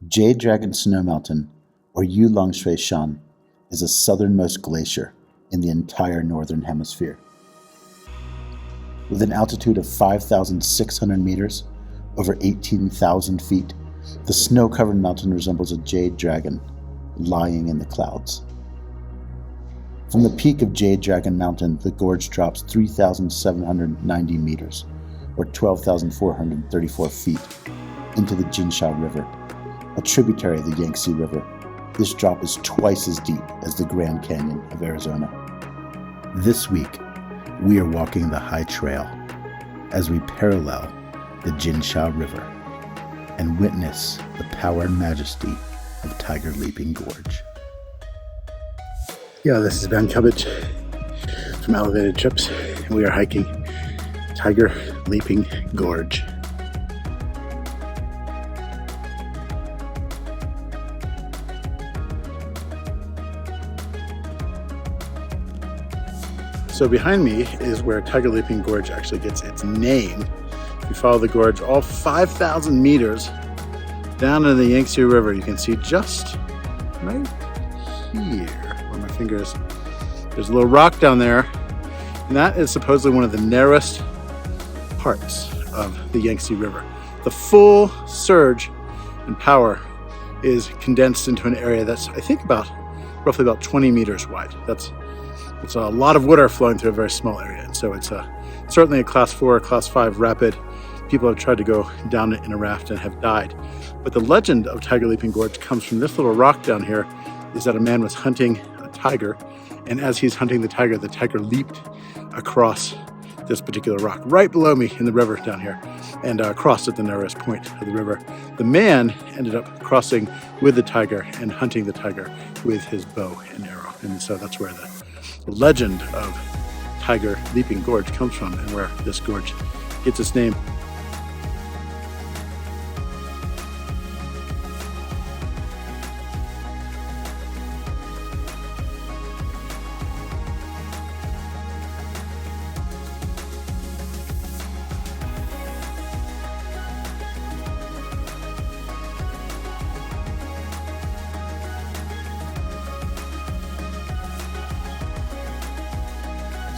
Jade Dragon Snow Mountain, or Shan, is the southernmost glacier in the entire northern hemisphere. With an altitude of 5,600 meters, over 18,000 feet, the snow-covered mountain resembles a jade dragon lying in the clouds. From the peak of Jade Dragon Mountain, the gorge drops 3,790 meters, or 12,434 feet, into the Jinsha River, a tributary of the Yangtze River. This drop is twice as deep as the Grand Canyon of Arizona. This week, we are walking the high trail as we parallel the Jinsha River and witness the power and majesty of Tiger Leaping Gorge. Yeah, this is Ben Cubbage from Elevated Trips, and we are hiking Tiger Leaping Gorge. So behind me is where Tiger Leaping Gorge actually gets its name. If you follow the gorge all 5,000 meters down into the Yangtze River, you can see just right here where my finger is. There's a little rock down there, and that is supposedly one of the narrowest parts of the Yangtze River. The full surge and power is condensed into an area that's, I think, roughly about 20 meters wide. It's a lot of water flowing through a very small area, and so it's certainly a class 4, class 5 rapid. People have tried to go down it in a raft and have died. But the legend of Tiger Leaping Gorge comes from this little rock down here, is that a man was hunting a tiger, and as he's hunting the tiger leaped across this particular rock right below me in the river down here, and crossed at the narrowest point of the river. The man ended up crossing with the tiger and hunting the tiger with his bow and arrow, and so that's where the legend of Tiger Leaping Gorge comes from, and where this gorge gets its name.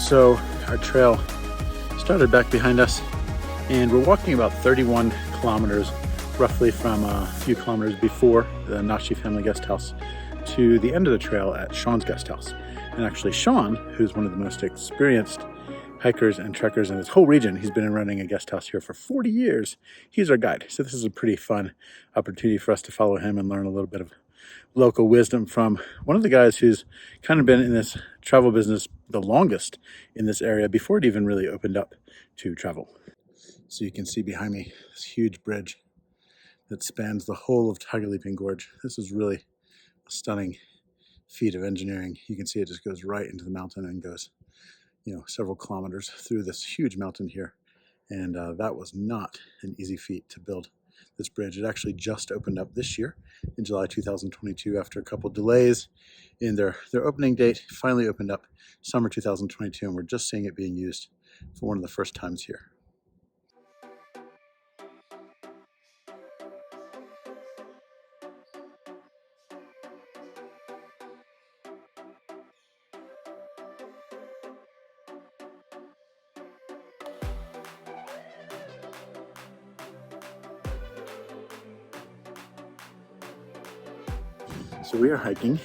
So our trail started back behind us, and we're walking about 31 kilometers roughly from a few kilometers before the Nashi family guest house to the end of the trail at Sean's guest house. And actually Sean, who's one of the most experienced hikers and trekkers in this whole region, he's been running a guest house here for 40 years. He's our guide. So this is a pretty fun opportunity for us to follow him and learn a little bit of local wisdom from one of the guys who's kind of been in this travel business the longest in this area before it even really opened up to travel. So you can see behind me this huge bridge that spans the whole of Tiger Leaping Gorge. This is really a stunning feat of engineering. You can see it just goes right into the mountain and goes, several kilometers through this huge mountain here. And that was not an easy feat to build this bridge. It actually just opened up this year in July 2022 after a couple delays in their opening date. Finally opened up summer 2022, and we're just seeing it being used for one of the first times here. So we are hiking.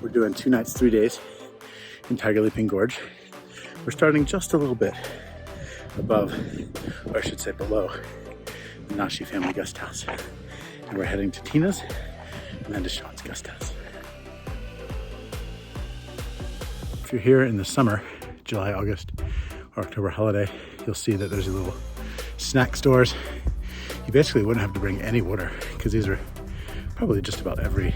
We're doing 2 nights, 3 days in Tiger Leaping Gorge. We're starting just a little bit above, or I should say below, the Nashi family guest house. And we're heading to Tina's and then to Sean's guest house. If you're here in the summer, July, August, or October holiday, you'll see that there's a little snack stores. You basically wouldn't have to bring any water because these are probably just about every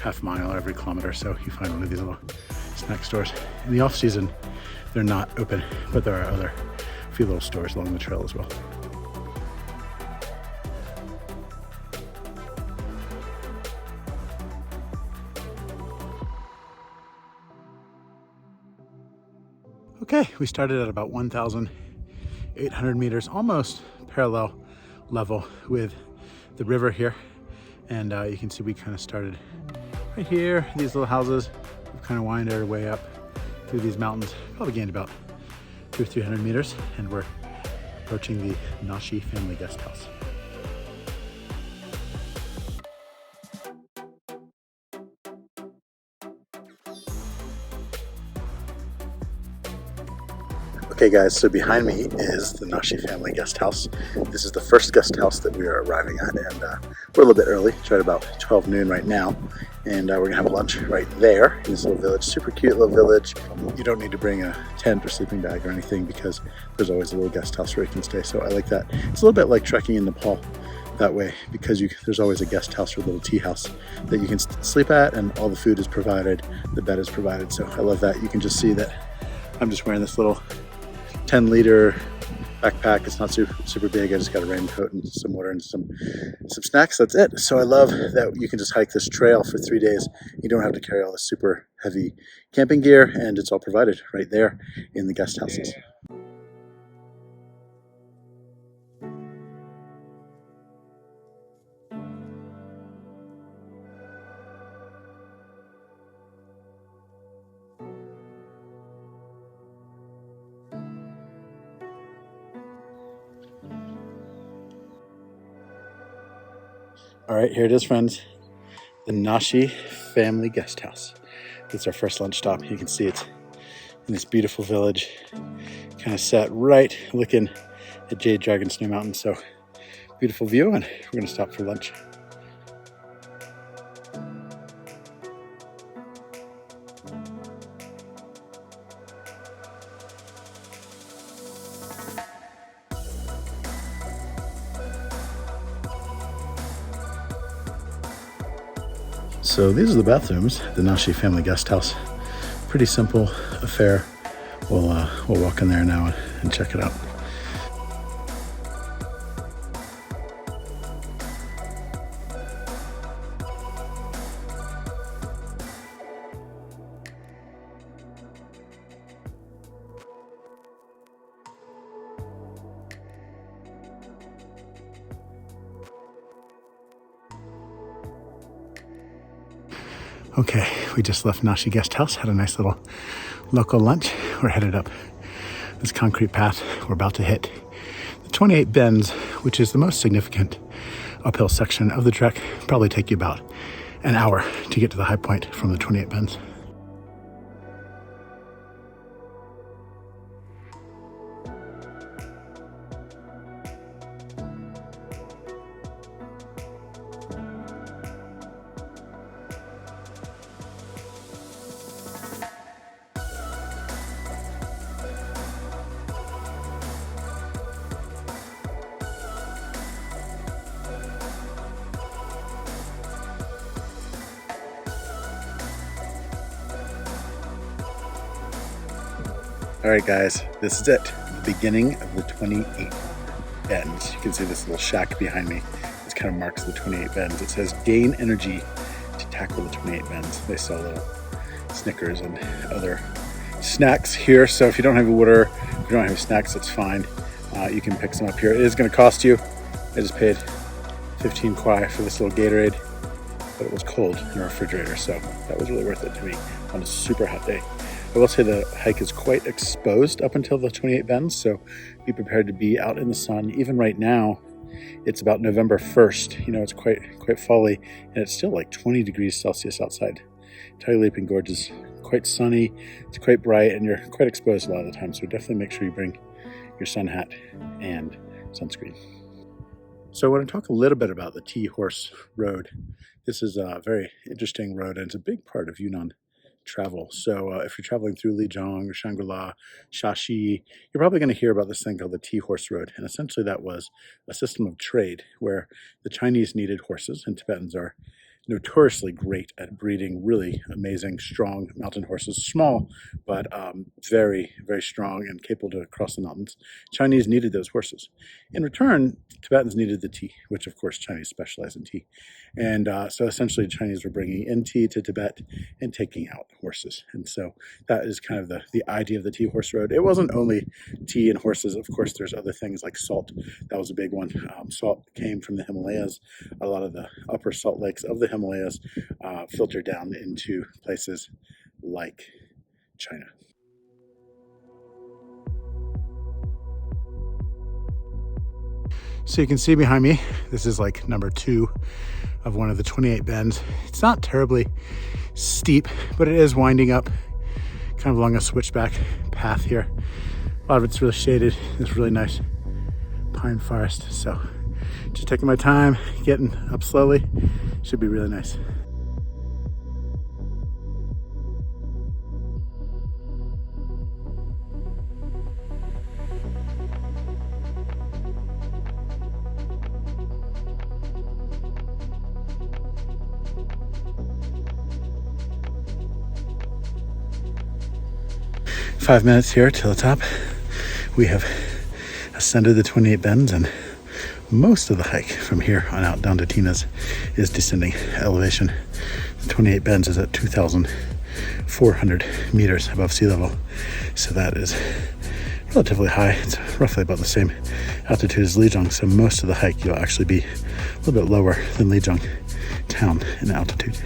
half mile or every kilometer or so you find one of these little snack stores. In the off season, they're not open, but there are a few little stores along the trail as well. Okay, we started at about 1,800 meters, almost parallel level with the river here. And you can see we kind of started right here, these little houses. We've kind of winded our way up through these mountains, probably gained about 200 or 300 meters, and we're approaching the Nashi family guest house. Okay guys, so behind me is the Nashi family guest house. This is the first guest house that we are arriving at, and we're a little bit early. It's right about 12 noon right now, and we're gonna have lunch right there in this little village. Super cute little village. You don't need to bring a tent or sleeping bag or anything because there's always a little guest house where you can stay, so I like that. It's a little bit like trekking in Nepal that way, because there's always a guest house or a little tea house that you can sleep at, and all the food is provided, the bed is provided, so I love that. You can just see that I'm just wearing this little 10-liter backpack. It's not super big. I just got a raincoat and some water and some snacks. That's it. So I love that you can just hike this trail for 3 days. You don't have to carry all this super heavy camping gear, and it's all provided right there in the guest houses. All right, here it is, friends. The Nashi family guest house. It's our first lunch stop. You can see it's in this beautiful village, kind of set right looking at Jade Dragon Snow Mountain. So beautiful view, and we're gonna stop for lunch. So these are the bathrooms, the Nashi family guest house. Pretty simple affair. We'll walk in there now and check it out. Okay, we just left Nashi Guest House, had a nice little local lunch. We're headed up this concrete path. We're about to hit the 28 bends, which is the most significant uphill section of the trek. Probably take you about an hour to get to the high point from the 28 bends. All right, guys, this is it. The beginning of the 28 bends. You can see this little shack behind me. This kind of marks the 28 bends. It says gain energy to tackle the 28 bends. They sell little Snickers and other snacks here. So if you don't have water, if you don't have snacks, that's fine. You can pick some up here. It is going to cost you. I just paid 15 kwai for this little Gatorade, but it was cold in the refrigerator, so that was really worth it to me on a super hot day. I will say the hike is quite exposed up until the 28 bends, so be prepared to be out in the sun. Even right now, it's about November 1st. You know, it's quite folly, and it's still like 20 degrees Celsius outside. Tiger Leaping Gorge is quite sunny, it's quite bright, and you're quite exposed a lot of the time, so definitely make sure you bring your sun hat and sunscreen. So I want to talk a little bit about the Tea Horse Road. This is a very interesting road, and it's a big part of Yunnan travel. So if you're traveling through Lijiang or Shangri-La, Shashi, you're probably going to hear about this thing called the Tea Horse Road. And essentially that was a system of trade where the Chinese needed horses, and Tibetans are notoriously great at breeding really amazing, strong mountain horses. Small, but very, very strong and capable to cross the mountains. Chinese needed those horses. In return, Tibetans needed the tea, which of course Chinese specialize in tea. And so essentially Chinese were bringing in tea to Tibet and taking out horses. And so that is kind of the idea of the tea horse road. It wasn't only tea and horses. Of course, there's other things like salt. That was a big one. Salt came from the Himalayas. A lot of the upper salt lakes of the Himalayas filter down into places like China. So you can see behind me, this is like number 2 of one of the 28 bends. It's not terribly steep, but it is winding up kind of along a switchback path here. A lot of it's really shaded. It's really nice pine forest. So just taking my time, getting up slowly. Should be really nice. Five minutes here to the top. We have ascended the 28 bends, and most of the hike from here on out down to Tina's is descending elevation. The 28 bends is at 2,400 meters above sea level, so that is relatively high. It's roughly about the same altitude as Lijiang, so most of the hike you'll actually be a little bit lower than Lijiang town in altitude.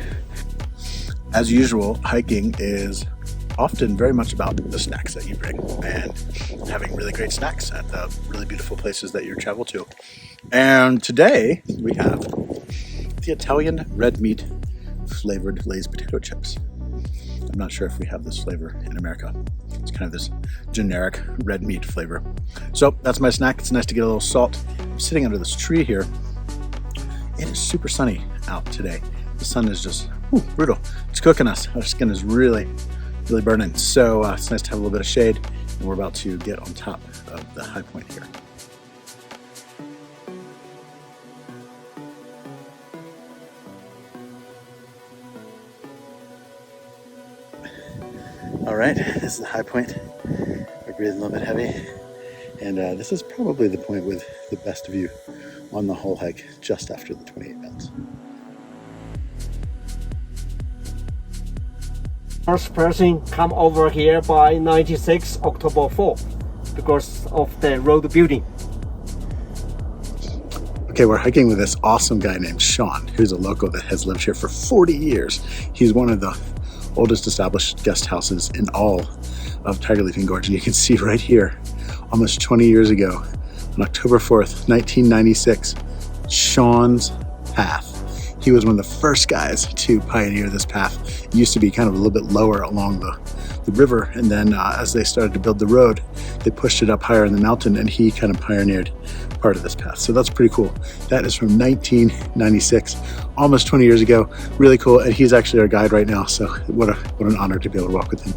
As usual, hiking is often very much about the snacks that you bring and having really great snacks at the really beautiful places that you travel to. And today we have the Italian red meat flavored Lay's potato chips. I'm not sure if we have this flavor in America. It's kind of this generic red meat flavor. So that's my snack. It's nice to get a little salt. I'm sitting under this tree here. It is super sunny out today. The sun is just brutal. It's cooking us. Our skin is really burning. So it's nice to have a little bit of shade, and we're about to get on top of the high point here. All right, this is the high point. We're breathing a little bit heavy, and this is probably the point with the best view on the whole hike, just after the 28 bends. First person come over here by 96 October 4 because of the road building. Okay, we're hiking with this awesome guy named Sean, who's a local that has lived here for 40 years. He's one of the oldest established guest houses in all of Tiger Leaping Gorge. And you can see right here, almost 20 years ago, on October 4th, 1996, Sean's path. He was one of the first guys to pioneer this path. It used to be kind of a little bit lower along the river, and then as they started to build the road, they pushed it up higher in the mountain, and he kind of pioneered part of this path. So that's pretty cool. That is from 1996, almost 20 years ago. Really cool, and he's actually our guide right now, so what an honor to be able to walk with him.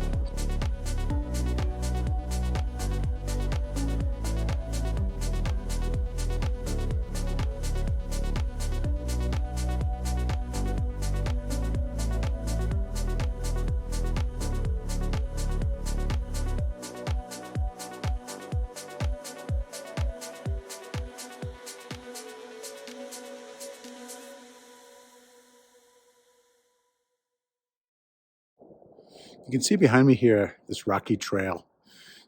You can see behind me here this rocky trail.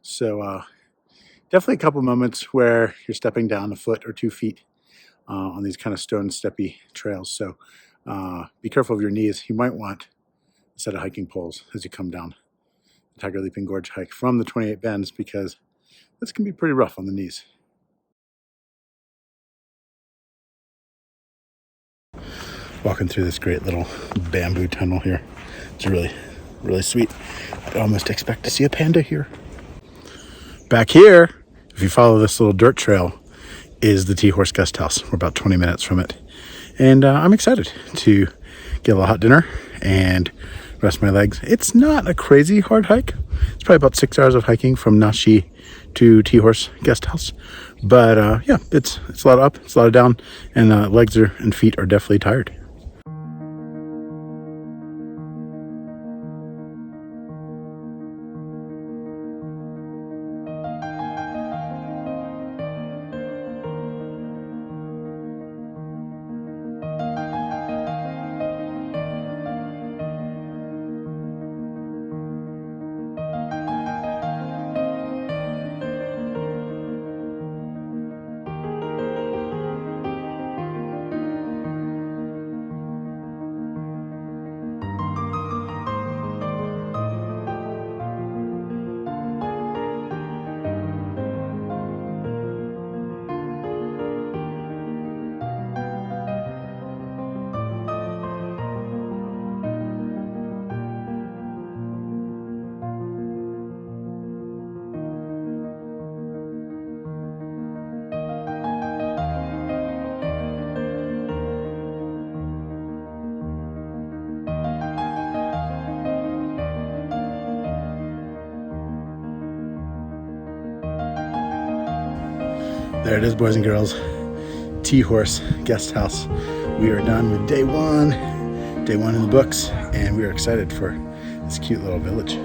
So definitely a couple moments where you're stepping down a foot or 2 feet on these kind of stone steppy trails. So be careful of your knees. You might want a set of hiking poles as you come down the Tiger Leaping Gorge hike from the 28 bends, because this can be pretty rough on the knees. Walking through this great little bamboo tunnel here. It's really sweet. I'd almost expect to see a panda here. Back here, if you follow this little dirt trail, is the Tea Horse Guest House. We're about 20 minutes from it. And I'm excited to get a little hot dinner and rest my legs. It's not a crazy hard hike. It's probably about 6 hours of hiking from Nashi to Tea Horse Guest House. But yeah, it's a lot of up, it's a lot of down, and legs and feet are definitely tired. There it is, boys and girls. Tea Horse Guest House. We are done with day one in the books, and we are excited for this cute little village.